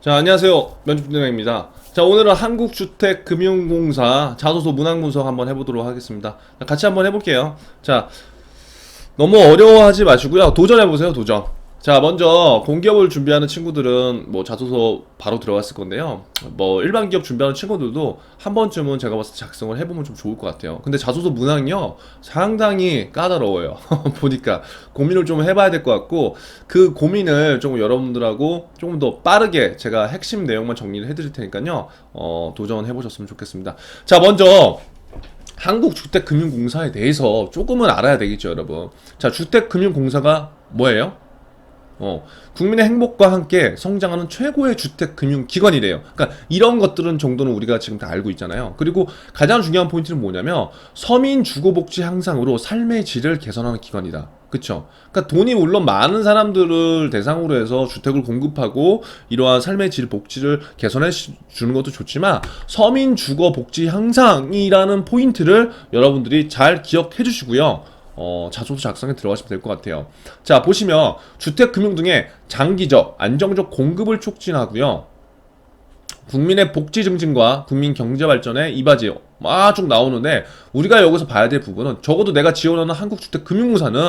자, 안녕하세요. 면접팀장입니다. 자, 오늘은 한국주택금융공사 자소서 문항분석 한번 해보도록 하겠습니다. 자, 같이 한번 해볼게요. 자, 너무 어려워하지 마시고요. 도전해보세요, 도전. 자, 먼저 공기업을 준비하는 친구들은 뭐 자소서 바로 들어갔을 건데요. 뭐 일반 기업 준비하는 친구들도 한 번쯤은 제가 봤을 때 작성을 해보면 좀 좋을 것 같아요. 근데 자소서 문항이요, 상당히 까다로워요. 보니까 고민을 좀 해봐야 될 것 같고, 그 고민을 조금 여러분들하고 조금 더 빠르게 제가 핵심 내용만 정리를 해드릴 테니까요. 도전해보셨으면 좋겠습니다. 자, 먼저 한국주택금융공사에 대해서 조금은 알아야 되겠죠, 여러분. 자, 주택금융공사가 뭐예요? 국민의 행복과 함께 성장하는 최고의 주택금융기관이래요. 그러니까 이런 것들은 정도는 우리가 지금 다 알고 있잖아요. 그리고 가장 중요한 포인트는 뭐냐면 서민 주거복지 향상으로 삶의 질을 개선하는 기관이다. 그쵸? 그러니까 돈이 물론 많은 사람들을 대상으로 해서 주택을 공급하고 이러한 삶의 질 복지를 개선해 주는 것도 좋지만 서민 주거 복지 향상이라는 포인트를 여러분들이 잘 기억해 주시고요. 자소서 작성에 들어가시면 될 것 같아요. 자, 보시면 주택금융 등의 장기적, 안정적 공급을 촉진하고요. 국민의 복지 증진과 국민 경제 발전에 이바지 쭉 나오는데, 우리가 여기서 봐야 될 부분은, 적어도 내가 지원하는 한국주택금융공사는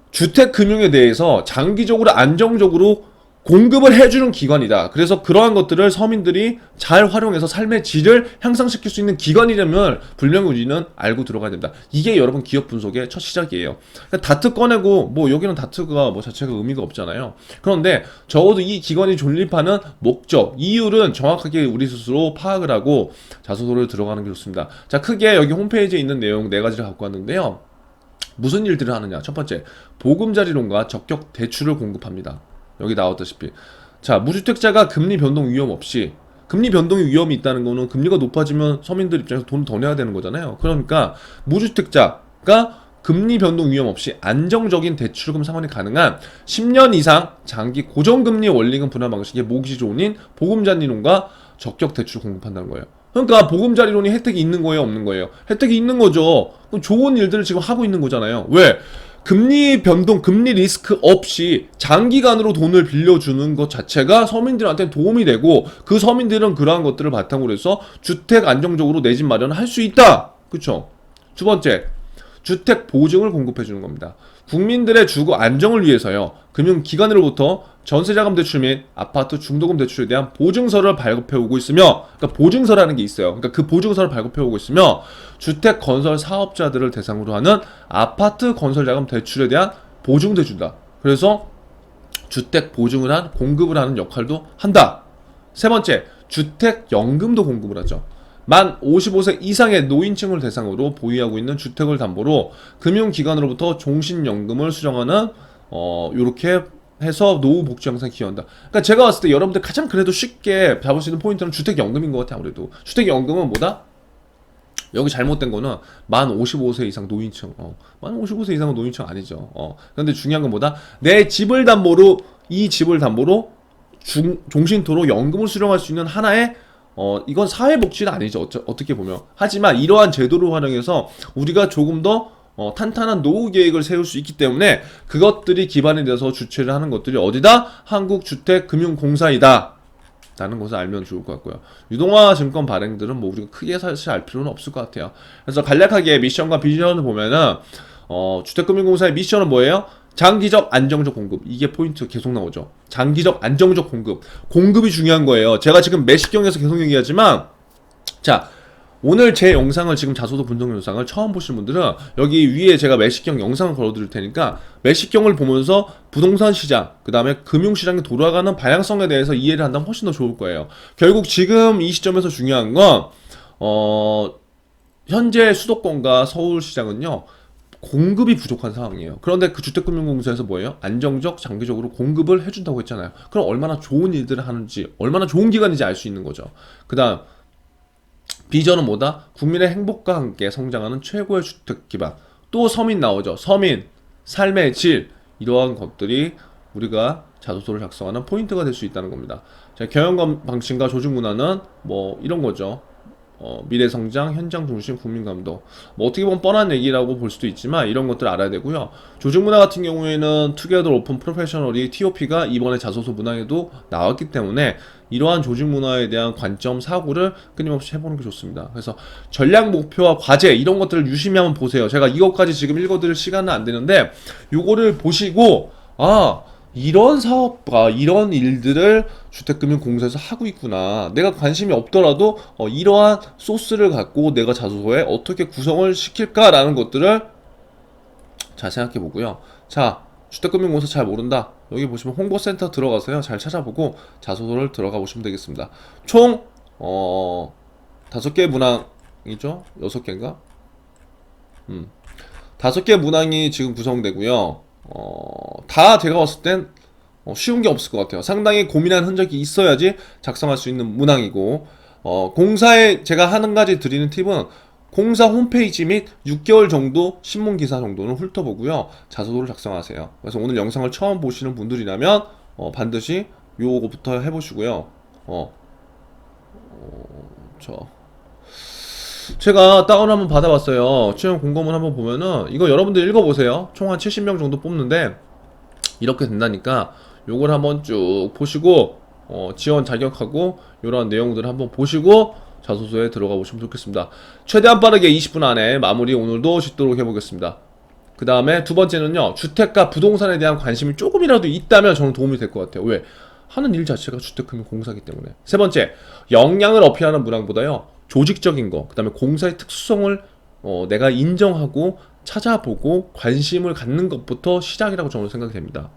주택금융에 대해서 장기적으로 안정적으로 공급을 해주는 기관이다. 그래서 그러한 것들을 서민들이 잘 활용해서 삶의 질을 향상시킬 수 있는 기관이라면 분명히 우리는 알고 들어가야 된다. 이게 여러분 기업 분석의 첫 시작이에요. 그러니까 다트 꺼내고 뭐 여기는 다트가 뭐 자체가 의미가 없잖아요. 그런데 적어도 이 기관이 존립하는 목적, 이유는 정확하게 우리 스스로 파악을 하고 자소서를 들어가는 게 좋습니다. 자, 크게 여기 홈페이지에 있는 내용 네 가지를 갖고 왔는데요. 무슨 일들을 하느냐? 첫 번째, 보금자리론과 적격 대출을 공급합니다. 여기 나왔다시피, 자, 무주택자가 금리 변동 위험 없이, 금리 변동의 위험이 있다는 거는 금리가 높아지면 서민들 입장에서 돈 더 내야 되는 거잖아요. 그러니까 무주택자가 금리 변동 위험 없이 안정적인 대출금 상환이 가능한 10년 이상 장기 고정금리 원리금 분할 방식의 모기지존인 보금자리론과 적격 대출 공급한다는 거예요. 그러니까 보금자리론이 혜택이 있는 거예요, 없는 거예요? 혜택이 있는 거죠. 그럼 좋은 일들을 지금 하고 있는 거잖아요. 왜? 금리 변동, 금리 리스크 없이 장기간으로 돈을 빌려주는 것 자체가 서민들한테 도움이 되고, 그 서민들은 그러한 것들을 바탕으로 해서 주택 안정적으로 내 집 마련을 할 수 있다. 그쵸? 두 번째, 주택 보증을 공급해 주는 겁니다. 국민들의 주거 안정을 위해서요, 금융기관으로부터 전세자금 대출 및 아파트 중도금 대출에 대한 보증서를 발급해 오고 있으며, 그러니까 보증서라는 게 있어요. 그러니까 그 보증서를 발급해 오고 있으며, 주택 건설 사업자들을 대상으로 하는 아파트 건설 자금 대출에 대한 보증도 해준다. 그래서 주택 보증을 한 공급을 하는 역할도 한다. 세 번째, 주택 연금도 공급을 하죠. 만 55세 이상의 노인층을 대상으로 보유하고 있는 주택을 담보로 금융기관으로부터 종신연금을 수령하는, 요렇게 해서 노후 복지 향상 기여한다. 그러니까 제가 봤을 때 여러분들 가장 그래도 쉽게 잡을 수 있는 포인트는 주택연금인 것 같아. 아무래도 주택연금은 뭐다? 여기 잘못된 거는 만 55세 이상 노인층. 만 55세 이상은 노인층 아니죠. 근데 중요한 건 뭐다? 내 집을 담보로, 이 집을 담보로 종신토로 연금을 수령할 수 있는 하나의, 이건 사회복지는 아니죠. 어떻게 보면. 하지만 이러한 제도를 활용해서 우리가 조금 더 탄탄한 노후 계획을 세울 수 있기 때문에 그것들이 기반이 돼서 주최를 하는 것들이 어디다? 한국주택금융공사이다 라는 것을 알면 좋을 것 같고요. 유동화 증권 발행들은 뭐 우리가 크게 사실 알 필요는 없을 것 같아요. 그래서 간략하게 미션과 비전을 보면은, 주택금융공사의 미션은 뭐예요? 장기적 안정적 공급. 이게 포인트 계속 나오죠. 장기적 안정적 공급. 공급이 중요한 거예요. 제가 지금 매식경에서 계속 얘기하지만, 자, 오늘 제 영상을, 지금 자소서 분석 영상을 처음 보시는 분들은 여기 위에 제가 매식경 영상을 걸어드릴 테니까 매식경을 보면서 부동산 시장, 그 다음에 금융시장이 돌아가는 방향성에 대해서 이해를 한다면 훨씬 더 좋을 거예요. 결국 지금 이 시점에서 중요한 건, 현재 수도권과 서울시장은요, 공급이 부족한 상황이에요. 그런데 그 주택금융공사에서 뭐예요? 안정적, 장기적으로 공급을 해준다고 했잖아요. 그럼 얼마나 좋은 일들을 하는지, 얼마나 좋은 기관인지 알 수 있는 거죠. 그 다음, 비전은 뭐다? 국민의 행복과 함께 성장하는 최고의 주택 기반. 또 서민 나오죠. 서민, 삶의 질, 이러한 것들이 우리가 자소서를 작성하는 포인트가 될 수 있다는 겁니다. 자, 경영관 방침과 조직 문화는 뭐 이런 거죠. 미래 성장, 현장 중심, 국민 감독. 뭐 어떻게 보면 뻔한 얘기라고 볼 수도 있지만 이런 것들 알아야 되고요. 조직 문화 같은 경우에는 투게더 오픈 프로페셔널이 TOP가 이번에 자소서 문항에도 나왔기 때문에 이러한 조직 문화에 대한 관점, 사고를 끊임없이 해보는 게 좋습니다. 그래서 전략 목표와 과제 이런 것들을 유심히 한번 보세요. 제가 이것까지 지금 읽어드릴 시간은 안 되는데 요거를 보시고 이런 사업과 이런 일들을 주택금융공사에서 하고 있구나. 내가 관심이 없더라도 이러한 소스를 갖고 내가 자소서에 어떻게 구성을 시킬까라는 것들을 잘 생각해 보고요. 자, 주택금융공사 잘 모른다. 여기 보시면 홍보센터 들어가서요. 잘 찾아보고 자소서를 들어가 보시면 되겠습니다. 총 5개 문항이죠? 6개인가? 5개 문항이 지금 구성되고요. 다 제가 봤을 땐 쉬운 게 없을 것 같아요. 상당히 고민한 흔적이 있어야지 작성할 수 있는 문항이고, 공사에 제가 한 가지 드리는 팁은 공사 홈페이지 및 6개월 정도 신문 기사 정도는 훑어보고요. 자소서를 작성하세요. 그래서 오늘 영상을 처음 보시는 분들이라면 반드시 요거부터 해보시고요. 제가 다운 한번 받아봤어요. 채용 공고문 한번 보면은 이거 여러분들 읽어보세요. 총 한 70명 정도 뽑는데 이렇게 된다니까 요걸 한번 쭉 보시고 지원 자격하고 이러한 내용들을 한번 보시고 자소서에 들어가 보시면 좋겠습니다. 최대한 빠르게 20분 안에 마무리 오늘도 짓도록 해보겠습니다. 그 다음에 두 번째는요, 주택과 부동산에 대한 관심이 조금이라도 있다면 저는 도움이 될 것 같아요. 왜? 하는 일 자체가 주택금융공사이기 때문에. 세 번째, 역량을 어필하는 문항보다요, 조직적인 거, 그 다음에 공사의 특수성을 내가 인정하고 찾아보고 관심을 갖는 것부터 시작이라고 저는 생각이 됩니다.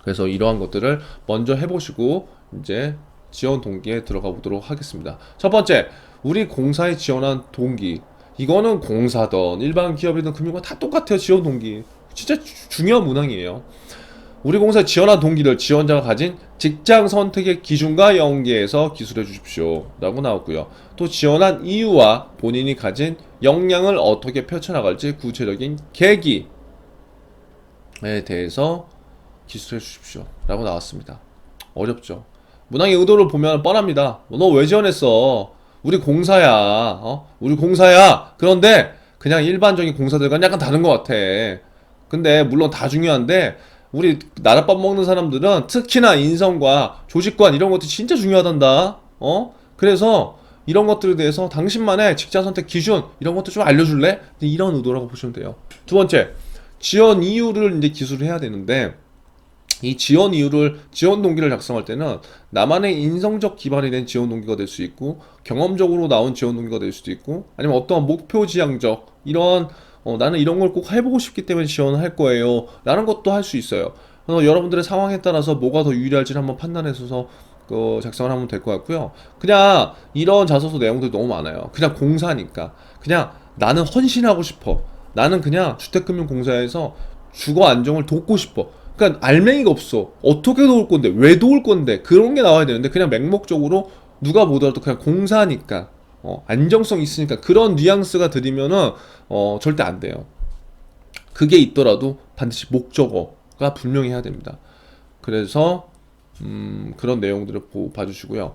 그래서 이러한 것들을 먼저 해보시고 이제 지원 동기에 들어가 보도록 하겠습니다. 첫 번째, 우리 공사에 지원한 동기. 이거는 공사든 일반 기업이든 금융권 다 똑같아요. 지원 동기. 진짜 중요한 문항이에요. 우리 공사에 지원한 동기를 지원자가 가진 직장 선택의 기준과 연계해서 기술해 주십시오 라고 나왔고요. 또 지원한 이유와 본인이 가진 역량을 어떻게 펼쳐나갈지 구체적인 계기에 대해서 기술해 주십시오 라고 나왔습니다. 어렵죠. 문항의 의도를 보면 뻔합니다. 너 왜 지원했어? 우리 공사야. 우리 공사야. 그런데 그냥 일반적인 공사들과는 약간 다른 것 같아. 근데 물론 다 중요한데 우리 나랏밥 먹는 사람들은 특히나 인성과 조직관 이런 것들이 진짜 중요하단다. 그래서 이런 것들에 대해서 당신만의 직장 선택 기준 이런 것도 좀 알려줄래? 이런 의도라고 보시면 돼요. 두 번째, 지원 이유를 이제 기술을 해야 되는데 이 지원 이유를, 지원 동기를 작성할 때는 나만의 인성적 기반이 된 지원 동기가 될 수 있고 경험적으로 나온 지원 동기가 될 수도 있고 아니면 어떠한 목표 지향적 이런 나는 이런 걸 꼭 해보고 싶기 때문에 지원을 할 거예요 라는 것도 할 수 있어요. 그래서 여러분들의 상황에 따라서 뭐가 더 유리할지를 한번 판단해서 작성을 하면 될 것 같고요. 그냥 이런 자소서 내용들이 너무 많아요. 그냥 공사니까 그냥 나는 헌신하고 싶어, 나는 그냥 주택금융공사에서 주거 안정을 돕고 싶어, 그러니까 알맹이가 없어. 어떻게 도울 건데, 왜 도울 건데, 그런 게 나와야 되는데 그냥 맹목적으로 누가 보더라도 그냥 공사니까 안정성 있으니까 그런 뉘앙스가 들이면은 절대 안 돼요. 그게 있더라도 반드시 목적어가 분명히 해야 됩니다. 그래서 그런 내용들을 봐주시고요.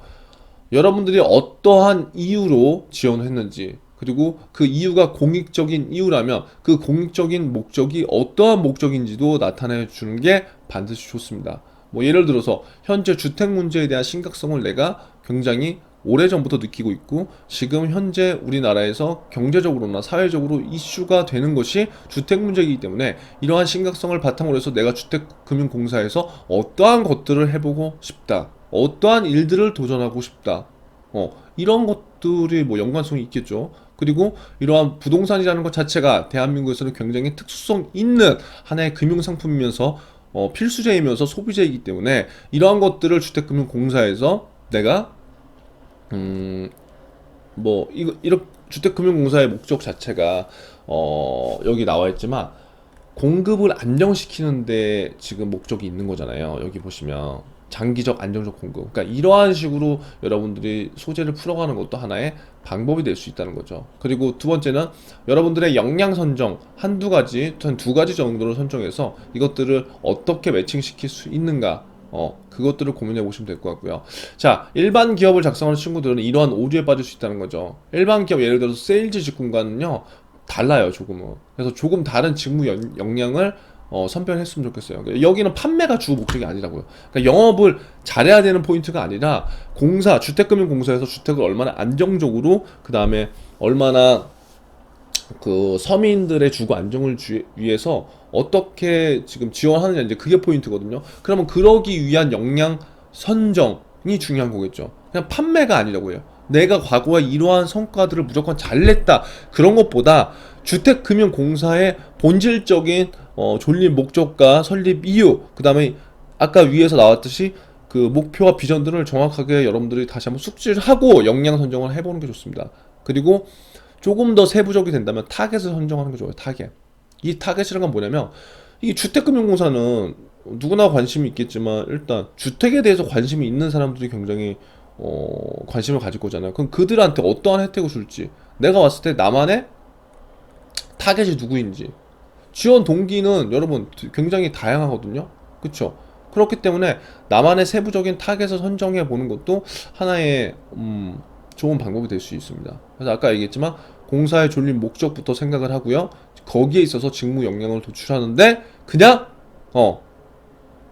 여러분들이 어떠한 이유로 지원을 했는지, 그리고 그 이유가 공익적인 이유라면 그 공익적인 목적이 어떠한 목적인지도 나타내 주는 게 반드시 좋습니다. 뭐 예를 들어서 현재 주택 문제에 대한 심각성을 내가 굉장히 오래전부터 느끼고 있고 지금 현재 우리나라에서 경제적으로나 사회적으로 이슈가 되는 것이 주택 문제이기 때문에 이러한 심각성을 바탕으로 해서 내가 주택금융공사에서 어떠한 것들을 해보고 싶다, 어떠한 일들을 도전하고 싶다, 이런 것들이 뭐 연관성이 있겠죠. 그리고 이러한 부동산이라는 것 자체가 대한민국에서는 굉장히 특수성 있는 하나의 금융상품이면서 필수재이면서 소비재이기 때문에 이러한 것들을 주택금융공사에서 내가 이런 주택금융공사의 목적 자체가 여기 나와 있지만 공급을 안정시키는데 지금 목적이 있는 거잖아요. 여기 보시면 장기적 안정적 공급, 그러니까 이러한 식으로 여러분들이 소재를 풀어가는 것도 하나의 방법이 될 수 있다는 거죠. 그리고 두 번째는 여러분들의 역량 선정, 한 두 가지 정도로 선정해서 이것들을 어떻게 매칭시킬 수 있는가, 그것들을 고민해 보시면 될 것 같고요. 자, 일반 기업을 작성하는 친구들은 이러한 오류에 빠질 수 있다는 거죠. 일반 기업 예를 들어서 세일즈 직군과는요 달라요, 조금은. 그래서 조금 다른 직무 역량을 선별했으면 좋겠어요. 여기는 판매가 주 목적이 아니라고요. 그러니까 영업을 잘해야 되는 포인트가 아니라 주택금융공사에서 주택을 얼마나 안정적으로, 그 다음에 얼마나 그 서민들의 주거 안정을 위해서 어떻게 지금 지원하느냐, 이제 그게 포인트거든요. 그러면 그러기 위한 역량 선정이 중요한 거겠죠. 그냥 판매가 아니라고 해요. 내가 과거에 이러한 성과들을 무조건 잘 냈다, 그런 것보다 주택금융공사의 본질적인 존립 목적과 설립 이유, 그 다음에 아까 위에서 나왔듯이 그 목표와 비전들을 정확하게 여러분들이 다시 한번 숙지를 하고 역량 선정을 해보는 게 좋습니다. 그리고 조금 더 세부적이 된다면 타겟을 선정하는 게 좋아요. 타겟. 이 타겟이란 건 뭐냐면, 이 주택금융공사는 누구나 관심이 있겠지만 일단 주택에 대해서 관심이 있는 사람들이 굉장히 관심을 가질 거잖아요. 그럼 그들한테 어떠한 혜택을 줄지, 내가 왔을 때 나만의 타겟이 누구인지. 지원 동기는 여러분 굉장히 다양하거든요. 그쵸? 그렇기 때문에 나만의 세부적인 타겟을 선정해 보는 것도 하나의 좋은 방법이 될 수 있습니다. 그래서 아까 얘기했지만 공사의 존립 목적부터 생각을 하고요. 거기에 있어서 직무 역량을 도출하는데 그냥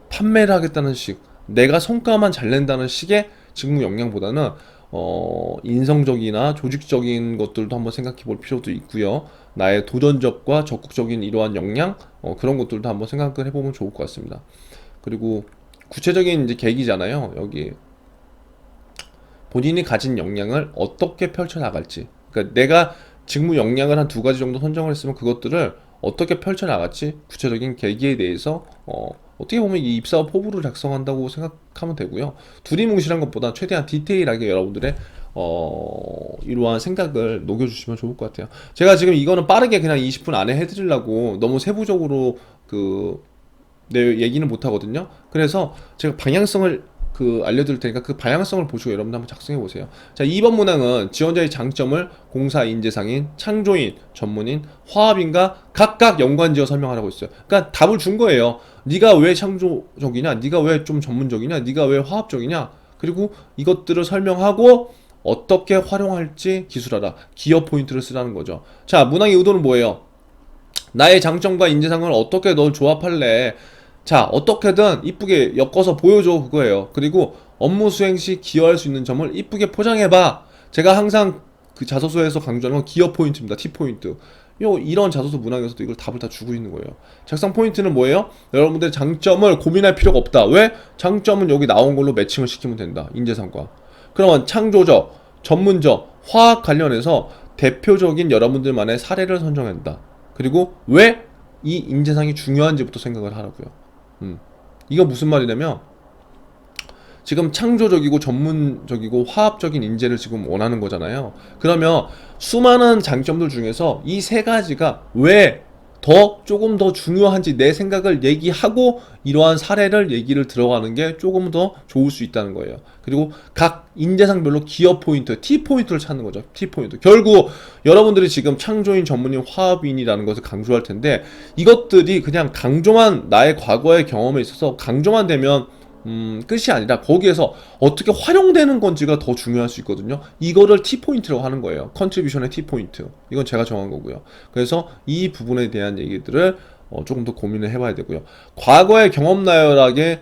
판매를 하겠다는 식, 내가 성과만 잘 낸다는 식의 직무 역량보다는 인성적이나 조직적인 것들도 한번 생각해 볼 필요도 있고요. 나의 도전적과 적극적인 이러한 역량, 그런 것들도 한번 생각을 해보면 좋을 것 같습니다. 그리고 구체적인 이제 계기잖아요. 여기 본인이 가진 역량을 어떻게 펼쳐 나갈지, 그러니까 내가 직무 역량을 한 두 가지 정도 선정을 했으면 그것들을 어떻게 펼쳐 나갈지 구체적인 계기에 대해서 어떻게 보면 이 입사업 포부를 작성한다고 생각하면 되고요. 두리뭉실한 것보다 최대한 디테일하게 여러분들의 이러한 생각을 녹여주시면 좋을 것 같아요. 제가 지금 이거는 빠르게 그냥 20분 안에 해드리려고 너무 세부적으로 내 얘기는 못 하거든요. 그래서 제가 방향성을 알려드릴 테니까 그 방향성을 보시고 여러분들 한번 작성해 보세요. 자, 2번 문항은 지원자의 장점을 공사 인재상인, 창조인, 전문인, 화합인과 각각 연관지어 설명하라고 했어요. 그러니까 답을 준 거예요. 네가 왜 창조적이냐, 네가 왜 좀 전문적이냐, 네가 왜 화합적이냐, 그리고 이것들을 설명하고 어떻게 활용할지 기술하라. 기업 포인트를 쓰라는 거죠. 자, 문항의 의도는 뭐예요? 나의 장점과 인재상을 어떻게 널 조합할래? 자, 어떻게든 이쁘게 엮어서 보여줘, 그거예요. 그리고 업무 수행 시 기여할 수 있는 점을 이쁘게 포장해봐. 제가 항상 그 자소서에서 강조하는 건 기여 포인트입니다. T 포인트. 이런 자소서 문항에서도 이걸 답을 다 주고 있는 거예요. 작성 포인트는 뭐예요? 여러분들의 장점을 고민할 필요가 없다. 왜? 장점은 여기 나온 걸로 매칭을 시키면 된다. 인재상과. 그러면 창조적, 전문적, 화학 관련해서 대표적인 여러분들만의 사례를 선정한다. 그리고 왜 이 인재상이 중요한지부터 생각을 하라고요. 이거 무슨 말이냐면, 지금 창조적이고 전문적이고 화합적인 인재를 지금 원하는 거잖아요. 그러면 수많은 장점들 중에서 이 세 가지가 왜 조금 더 중요한지 내 생각을 얘기하고 이러한 사례를 얘기를 들어가는 게 조금 더 좋을 수 있다는 거예요. 그리고 각 인재상별로 기여 포인트, T 포인트를 찾는 거죠. T 포인트. 결국 여러분들이 지금 창조인, 전문인, 화합인이라는 것을 강조할 텐데, 이것들이 그냥 강조만, 나의 과거의 경험에 있어서 강조만 되면 끝이 아니라 거기에서 어떻게 활용되는 건지가 더 중요할 수 있거든요. 이거를 T포인트라고 하는 거예요. 컨트리뷰션의 T포인트. 이건 제가 정한 거고요. 그래서 이 부분에 대한 얘기들을 조금 더 고민을 해봐야 되고요. 과거의 경험 나열에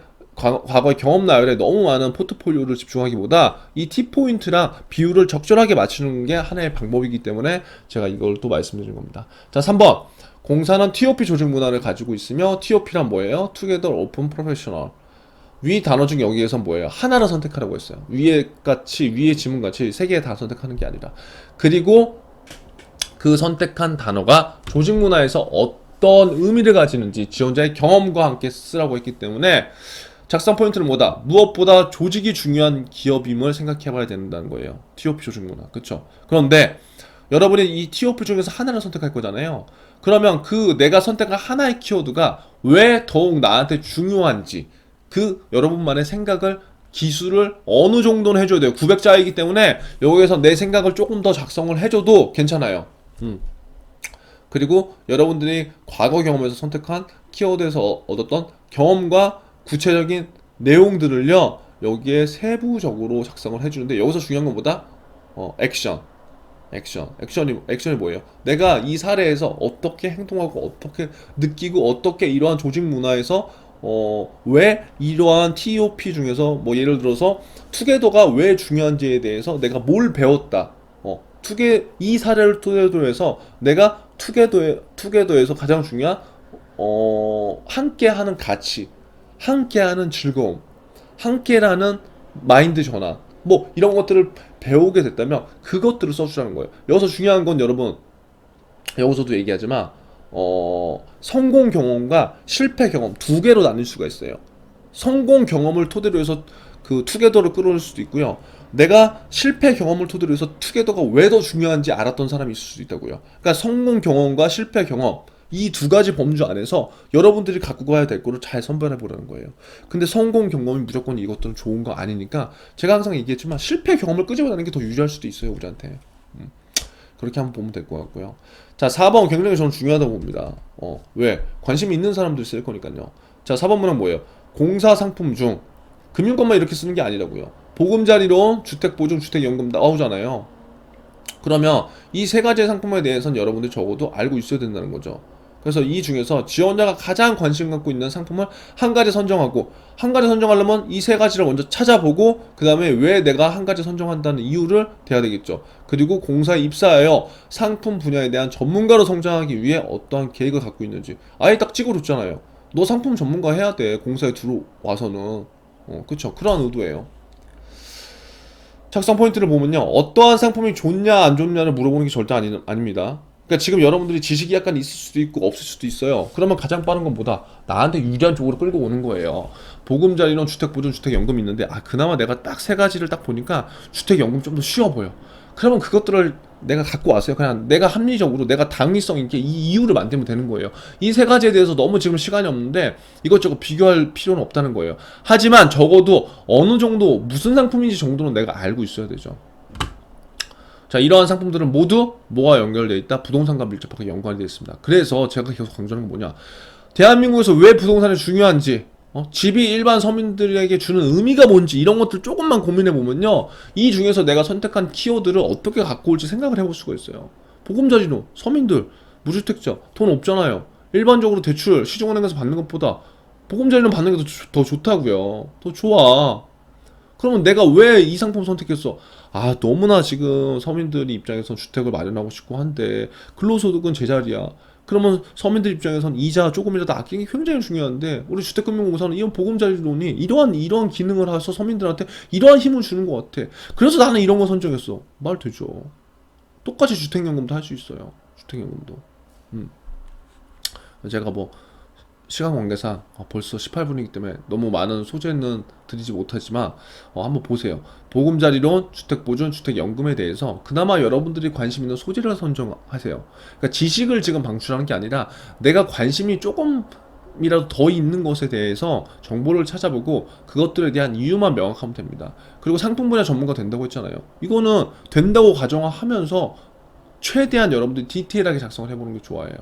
너무 많은 포트폴리오를 집중하기보다 이 T포인트랑 비율을 적절하게 맞추는 게 하나의 방법이기 때문에 제가 이걸 또 말씀드린 겁니다. 자, 3번. 공사는 TOP 조직 문화를 가지고 있으며, TOP란 뭐예요? Together Open Professional. 위 단어 중 여기에선 뭐예요? 하나를 선택하라고 했어요. 위에 지문같이 세 개 다 선택하는 게 아니라. 그리고 그 선택한 단어가 조직 문화에서 어떤 의미를 가지는지 지원자의 경험과 함께 쓰라고 했기 때문에 작성 포인트는 뭐다? 무엇보다 조직이 중요한 기업임을 생각해 봐야 된다는 거예요. TOP 조직 문화. 그쵸? 그런데 여러분이 이 TOP 중에서 하나를 선택할 거잖아요. 그러면 내가 선택한 하나의 키워드가 왜 더욱 나한테 중요한지, 여러분만의 생각을, 기술을 어느 정도는 해줘야 돼요. 900자이기 때문에 여기에서 내 생각을 조금 더 작성을 해줘도 괜찮아요. 그리고 여러분들이 과거 경험에서 선택한 키워드에서 얻었던 경험과 구체적인 내용들을요 여기에 세부적으로 작성을 해주는데, 여기서 중요한 건 뭐다? 액션이 뭐예요? 내가 이 사례에서 어떻게 행동하고 어떻게 느끼고 어떻게 이러한 조직 문화에서 왜 이러한 TOP 중에서 뭐 예를 들어서 투게더가 왜 중요한지에 대해서 내가 뭘 배웠다. 이 사례를 토대로 해서 내가 투게더에서 가장 중요한 함께하는 가치, 함께하는 즐거움, 함께라는 마인드 전환, 뭐 이런 것들을 배우게 됐다면 그것들을 써주라는 거예요. 여기서 중요한 건 여러분, 여기서도 얘기하지만 성공 경험과 실패 경험 두 개로 나눌 수가 있어요. 성공 경험을 토대로 해서 그 투게더를 끌어올 수도 있고요. 내가 실패 경험을 토대로 해서 투게더가 왜 더 중요한지 알았던 사람이 있을 수도 있다고요. 그러니까 성공 경험과 실패 경험, 이 두 가지 범주 안에서 여러분들이 갖고 가야 될 거를 잘 선별해 보라는 거예요. 근데 성공 경험이 무조건 이것들은 좋은 거 아니니까 제가 항상 얘기했지만 실패 경험을 끄집어내는 게 더 유리할 수도 있어요, 우리한테. 그렇게 한번 보면 될 것 같고요. 자, 4번 굉장히 저는 중요하다고 봅니다. 왜? 관심 있는 사람들 쓸 거니까요. 자, 4번 문항 뭐예요? 공사 상품 중 금융권만 이렇게 쓰는 게 아니라고요. 보금자리론, 주택보증, 주택연금 나오잖아요. 그러면 이 세 가지의 상품에 대해서는 여러분들이 적어도 알고 있어야 된다는 거죠. 그래서 이 중에서 지원자가 가장 관심 갖고 있는 상품을 한 가지 선정하고, 한 가지 선정하려면 이 세 가지를 먼저 찾아보고 그 다음에 왜 내가 한 가지 선정한다는 이유를 대야 되겠죠. 그리고 공사에 입사하여 상품 분야에 대한 전문가로 성장하기 위해 어떠한 계획을 갖고 있는지 아예 딱 찍어줬잖아요. 너 상품 전문가 해야 돼, 공사에 들어와서는. 그쵸, 그런 의도예요. 작성 포인트를 보면요, 어떠한 상품이 좋냐 안 좋냐를 물어보는 게 절대 아닙니다. 그러니까 지금 여러분들이 지식이 약간 있을 수도 있고 없을 수도 있어요. 그러면 가장 빠른 건 뭐다? 나한테 유리한 쪽으로 끌고 오는 거예요. 보금자리론, 주택보증, 주택연금이 있는데 그나마 내가 딱 세 가지를 딱 보니까 주택연금 좀 더 쉬워 보여. 그러면 그것들을 내가 갖고 왔어요. 그냥 내가 합리적으로, 내가 당위성 있게 이 이유를 만들면 되는 거예요. 이 세 가지에 대해서 너무 지금 시간이 없는데 이것저것 비교할 필요는 없다는 거예요. 하지만 적어도 어느 정도 무슨 상품인지 정도는 내가 알고 있어야 되죠. 자, 이러한 상품들은 모두 뭐와 연결되어 있다? 부동산과 밀접하게 연관이 되어 있습니다. 그래서 제가 계속 강조하는 건 뭐냐, 대한민국에서 왜 부동산이 중요한지, 집이 일반 서민들에게 주는 의미가 뭔지, 이런 것들 조금만 고민해 보면요, 이 중에서 내가 선택한 키워드를 어떻게 갖고 올지 생각을 해볼 수가 있어요. 보금자리론, 서민들, 무주택자, 돈 없잖아요. 일반적으로 대출 시중은행에서 받는 것보다 보금자리론 받는 게 더 좋다고요. 더 좋아. 그러면 내가 왜 이 상품 선택했어? 너무나 지금 서민들 입장에서 주택을 마련하고 싶고 한데 근로소득은 제자리야. 그러면 서민들 입장에선 이자 조금이라도 아끼는 게 굉장히 중요한데, 우리 주택금융공사는 이런 보금자리론이 이러한 기능을 해서 서민들한테 이러한 힘을 주는 것 같아. 그래서 나는 이런 거 선정했어. 말 되죠. 똑같이 주택연금도 할 수 있어요. 주택연금도. 제가 뭐 시간 관계상 벌써 18분이기 때문에 너무 많은 소재는 드리지 못하지만 한번 보세요. 보금자리론, 주택보증, 주택연금에 대해서 그나마 여러분들이 관심 있는 소재를 선정하세요. 그러니까 지식을 지금 방출하는 게 아니라 내가 관심이 조금이라도 더 있는 것에 대해서 정보를 찾아보고 그것들에 대한 이유만 명확하면 됩니다. 그리고 상품 분야 전문가 된다고 했잖아요. 이거는 된다고 가정하면서 최대한 여러분들이 디테일하게 작성을 해보는 게 좋아요.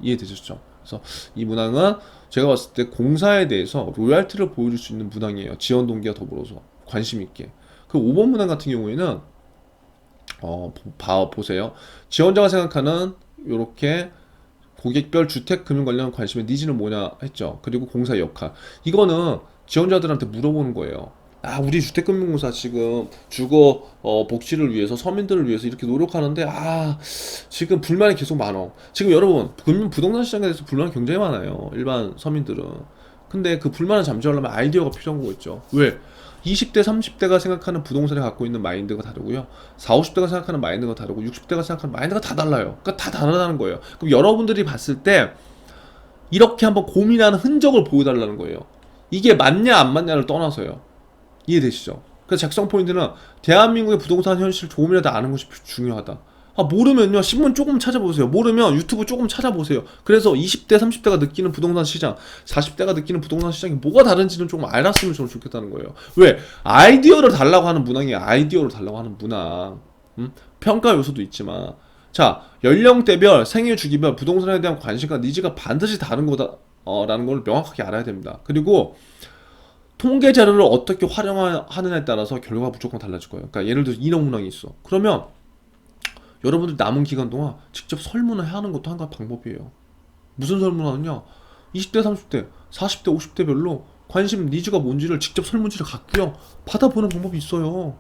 이해되셨죠? 그래서 이 문항은 제가 봤을 때 공사에 대해서 로얄티를 보여줄 수 있는 문항이에요. 지원 동기와 더불어서 관심 있게. 그 5번 문항 같은 경우에는 보세요. 지원자가 생각하는 요렇게 고객별 주택 금융 관련 관심의 니즈는 뭐냐 했죠. 그리고 공사의 역할. 이거는 지원자들한테 물어보는 거예요. 우리 주택금융공사 지금 주거 복지를 위해서, 서민들을 위해서 이렇게 노력하는데 지금 불만이 계속 많어. 지금 여러분, 부동산 시장에 대해서 불만이 굉장히 많아요, 일반 서민들은. 근데 그 불만을 잠재우려면 아이디어가 필요한 거겠죠. 왜? 20대, 30대가 생각하는 부동산에 갖고 있는 마인드가 다르고요, 40, 50대가 생각하는 마인드가 다르고 60대가 생각하는 마인드가 다 달라요. 그러니까 다 다르다는 거예요. 그럼 여러분들이 봤을 때 이렇게 한번 고민하는 흔적을 보여달라는 거예요. 이게 맞냐 안 맞냐를 떠나서요. 이해되시죠? 그래서 작성 포인트는 대한민국의 부동산 현실 조금이라도 아는 것이 중요하다. 모르면요, 신문 조금 찾아보세요. 모르면 유튜브 조금 찾아보세요. 그래서 20대, 30대가 느끼는 부동산 시장, 40대가 느끼는 부동산 시장이 뭐가 다른지는 조금 알았으면 저는 좋겠다는 거예요. 왜? 아이디어를 달라고 하는 문항이에요. 아이디어를 달라고 하는 문항. 평가 요소도 있지만, 자, 연령대별, 생애 주기별 부동산에 대한 관심과 니즈가 반드시 다른 거다 라는 걸 명확하게 알아야 됩니다. 그리고 통계 자료를 어떻게 활용하느냐에 따라서 결과가 무조건 달라질 거예요. 그러니까 예를 들어서 인원 문항이 있어. 그러면 여러분들 남은 기간 동안 직접 설문을 하는 것도 한 가지 방법이에요. 무슨 설문하느냐? 20대, 30대, 40대, 50대별로 관심 니즈가 뭔지를 직접 설문지를 갖고요 받아보는 방법이 있어요.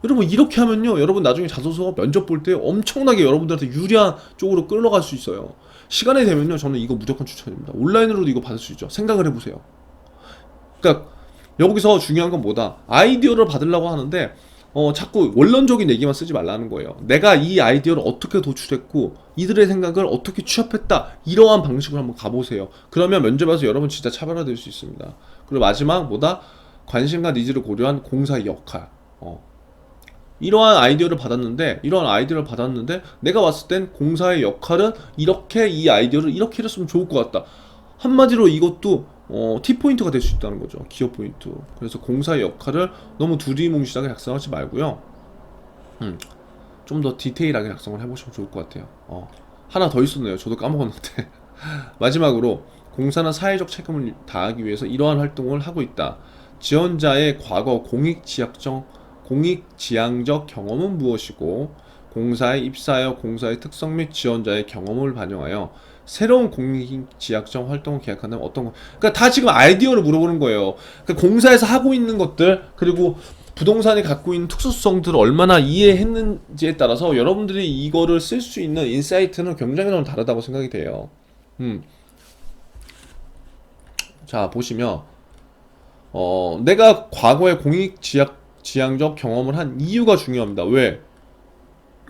여러분 이렇게 하면요 여러분 나중에 자소서 면접 볼 때 엄청나게 여러분들한테 유리한 쪽으로 끌어갈 수 있어요. 시간이 되면요 저는 이거 무조건 추천합니다. 온라인으로도 이거 받을 수 있죠. 생각을 해보세요. 그러니까 여기서 중요한 건 뭐다? 아이디어를 받으려고 하는데 자꾸 원론적인 얘기만 쓰지 말라는 거예요. 내가 이 아이디어를 어떻게 도출했고 이들의 생각을 어떻게 취합했다 이러한 방식으로 한번 가보세요. 그러면 면접에서 여러분 진짜 차별화될 수 있습니다. 그리고 마지막 뭐다? 관심과 니즈를 고려한 공사의 역할. 이러한 아이디어를 받았는데 내가 봤을 땐 공사의 역할은 이렇게 이 아이디어를 이렇게 했으면 좋을 것 같다. 한마디로 이것도 T포인트가 될 수 있다는 거죠. 기업 포인트. 그래서 공사의 역할을 너무 두리뭉실하게 작성하지 말고요. 좀 더 디테일하게 작성을 해보시면 좋을 것 같아요. 하나 더 있었네요. 저도 까먹었는데. 마지막으로 공사는 사회적 책임을 다하기 위해서 이러한 활동을 하고 있다. 지원자의 과거 공익지향적 경험은 무엇이고 공사에 입사하여 공사의 특성 및 지원자의 경험을 반영하여 새로운 공익지향적 활동을 계획한다면 어떤 거? 그러니까 다 지금 아이디어를 물어보는 거예요. 그러니까 공사에서 하고 있는 것들 그리고 부동산이 갖고 있는 특수성들을 얼마나 이해했는지에 따라서 여러분들이 이거를 쓸 수 있는 인사이트는 굉장히 너무 다르다고 생각이 돼요. 자 보시면 내가 과거에 공익지향적 경험을 한 이유가 중요합니다. 왜?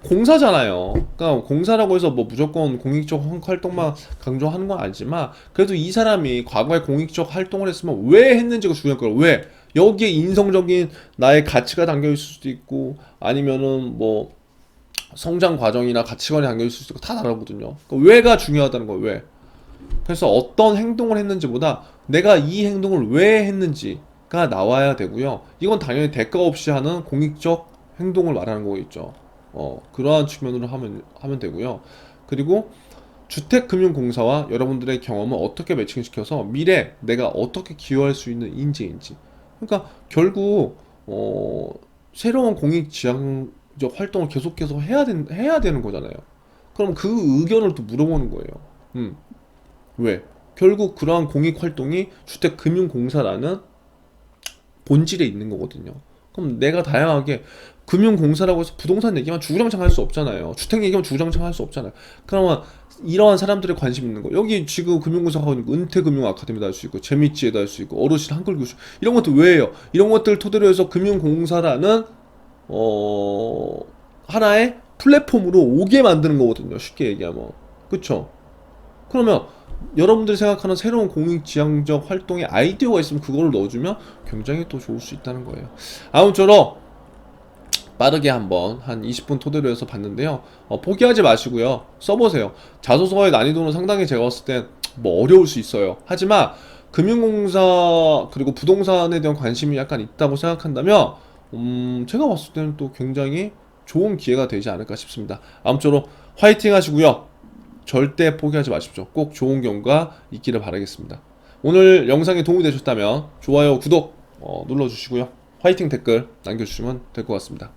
공사잖아요. 그러니까 공사라고 해서 뭐 무조건 공익적 활동만 강조하는 건 아니지만 그래도 이 사람이 과거에 공익적 활동을 했으면 왜 했는지가 중요할 거예요. 왜? 여기에 인성적인 나의 가치가 담겨 있을 수도 있고 아니면은 뭐 성장 과정이나 가치관이 담겨 있을 수도 있고 다 다르거든요. 그러니까 왜가 중요하다는 거예요. 왜? 그래서 어떤 행동을 했는지보다 내가 이 행동을 왜 했는지가 나와야 되고요. 이건 당연히 대가 없이 하는 공익적 행동을 말하는 거겠죠. 그러한 측면으로 하면 되고요. 그리고 주택금융공사와 여러분들의 경험을 어떻게 매칭시켜서 미래 내가 어떻게 기여할 수 있는 인재인지. 그러니까 결국 새로운 공익지향적 활동을 계속해서 해야 되는 거잖아요. 그럼 그 의견을 또 물어보는 거예요. 왜? 결국 그러한 공익활동이 주택금융공사라는 본질에 있는 거거든요. 그럼 내가 다양하게 금융공사라고 해서 부동산 얘기만 주구장창 할 수 없잖아요. 주택 얘기만 주구장창 할 수 없잖아요. 그러면 이러한 사람들의 관심 있는 거 여기 지금 금융공사 하고 있는 거 은퇴금융 아카데미도 할 수 있고 재미지에도 할 수 있고 어르신 한글 교실 이런 것도 왜 해요? 이런 것들 토대로 해서 금융공사라는 하나의 플랫폼으로 오게 만드는 거거든요. 쉽게 얘기하면 그쵸? 그러면 여러분들이 생각하는 새로운 공익지향적 활동의 아이디어가 있으면 그거를 넣어주면 굉장히 또 좋을 수 있다는 거예요. 아무쪼록 빠르게 한번 한 20분 토대로 해서 봤는데요. 포기하지 마시고요. 써보세요. 자소서의 난이도는 상당히 제가 봤을 땐 뭐 어려울 수 있어요. 하지만 금융공사 그리고 부동산에 대한 관심이 약간 있다고 생각한다면 제가 봤을 때는 또 굉장히 좋은 기회가 되지 않을까 싶습니다. 아무쪼록 화이팅 하시고요. 절대 포기하지 마십시오. 꼭 좋은 경우가 있기를 바라겠습니다. 오늘 영상이 도움이 되셨다면 좋아요, 구독 눌러주시고요. 화이팅 댓글 남겨주시면 될 것 같습니다.